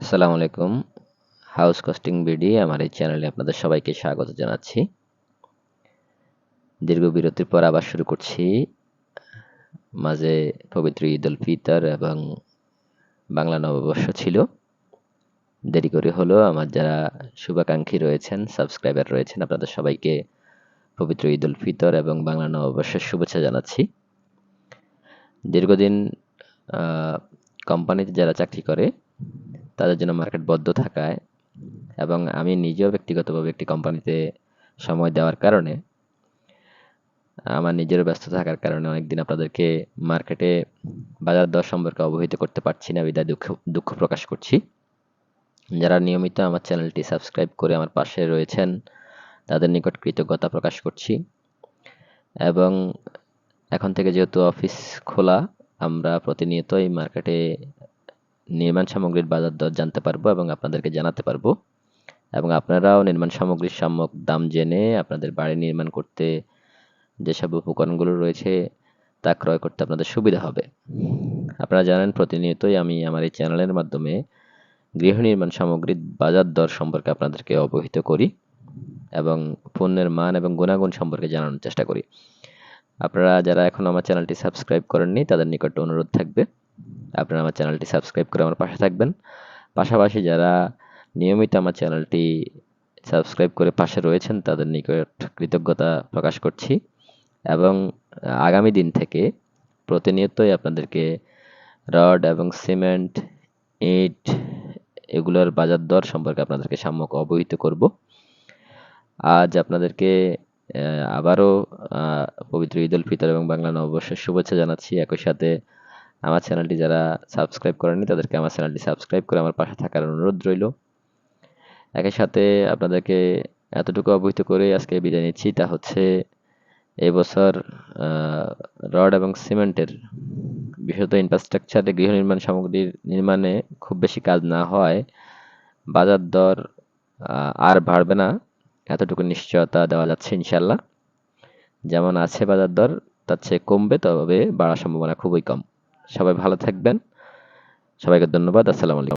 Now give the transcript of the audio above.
আসসালামু আলাইকুম। House costing BD আমার এই চ্যানেলে আপনাদের সবাইকে স্বাগত জানাচ্ছি। দীর্ঘ বিরতির পর আবার শুরু করছি। মাঝে পবিত্র ঈদ উল ফিতর এবং বাংলা নববর্ষ ছিল। দেরি করে হলেও আমার যারা শুভাকাঙ্ক্ষী রয়েছেন, সাবস্ক্রাইবার রয়েছেন, আপনাদের সবাইকে পবিত্র ঈদ উল ফিতর এবং বাংলা নববর্ষের শুভেচ্ছা জানাচ্ছি। দীর্ঘদিন কোম্পানিতে যারা চাকরি করে তাদের জন্য মার্কেট বদ্ধ থাকায় এবং আমি নিজেও ব্যক্তিগতভাবে একটি কোম্পানিতে সময় দেওয়ার কারণে আমার নিজের ব্যস্ত থাকার কারণে অনেকদিন আপনাদেরকে মার্কেটে বাজার দর সম্পর্কে অবহিত করতে পারছি না, বিধায় দুঃখ প্রকাশ করছি। যারা নিয়মিত আমার চ্যানেলটি সাবস্ক্রাইব করে আমার পাশে রয়েছেন তাদের নিকট কৃতজ্ঞতা প্রকাশ করছি। এবং এখন থেকে যেহেতু অফিস খোলা, আমরা প্রতিনিয়তই মার্কেটে নির্মাণ সামগ্রীর বাজার দর জানতে পারবো এবং আপনাদেরকে জানাতে পারবো, এবং আপনারাও নির্মাণ সামগ্রীর সম্যক দাম জেনে আপনাদের বাড়ি নির্মাণ করতে যেসব উপকরণগুলো রয়েছে তা ক্রয় করতে আপনাদের সুবিধা হবে। আপনারা জানেন প্রতিনিয়তই আমি আমার এই চ্যানেলের মাধ্যমে গৃহ নির্মাণ সামগ্রীর বাজার দর সম্পর্কে আপনাদেরকে অবহিত করি এবং পণ্যের মান এবং গুণাগুণ সম্পর্কে জানানোর চেষ্টা করি। আপনারা যারা এখন আমার চ্যানেলটি সাবস্ক্রাইব করেননি তাদের নিকট অনুরোধ থাকবে আপনারা আমার চ্যানেলটি সাবস্ক্রাইব করে আমার পাশে থাকবেন। পাশাপাশি যারা নিয়মিত আমার চ্যানেলটি সাবস্ক্রাইব করে পাশে রয়েছেন তাদের নিকট কৃতজ্ঞতা প্রকাশ করছি এবং আগামী দিন থেকে প্রতিনিয়তই আপনাদেরকে রড এবং সিমেন্ট, ইট এগুলোর বাজার দর সম্পর্কে আপনাদেরকে সম্যক অবহিত করব। আজ আপনাদেরকে আবারও পবিত্র ঈদ উল ফিতর এবং বাংলা নববর্ষের শুভেচ্ছা জানাচ্ছি। একই সাথে আমার চ্যানেলটি যারা সাবস্ক্রাইব করেনি তাদেরকে আমার চ্যানেলটি সাবস্ক্রাইব করে আমার পাশে থাকার অনুরোধ রইল। একই সাথে আপনাদেরকে এতটুকু অবহিত করে আজকে বিদায় নিচ্ছি, তা হচ্ছে এবছর রড এবং সিমেন্টের বিশেষত ইনফ্রাস্ট্রাকচারে গৃহ নির্মাণ সামগ্রীর নির্মাণে খুব বেশি কাজ না হওয়ায় বাজার দর আর বাড়বে না, এতটুকু নিশ্চয়তা দেওয়া যাচ্ছে ইনশাল্লাহ। যেমন আছে বাজার দর তার চেয়ে কমবে, তবে বাড়ার সম্ভাবনা খুবই কম। সবাই ভালো থাকবেন। সবাইকে ধন্যবাদ। আসসালামু আলাইকুম।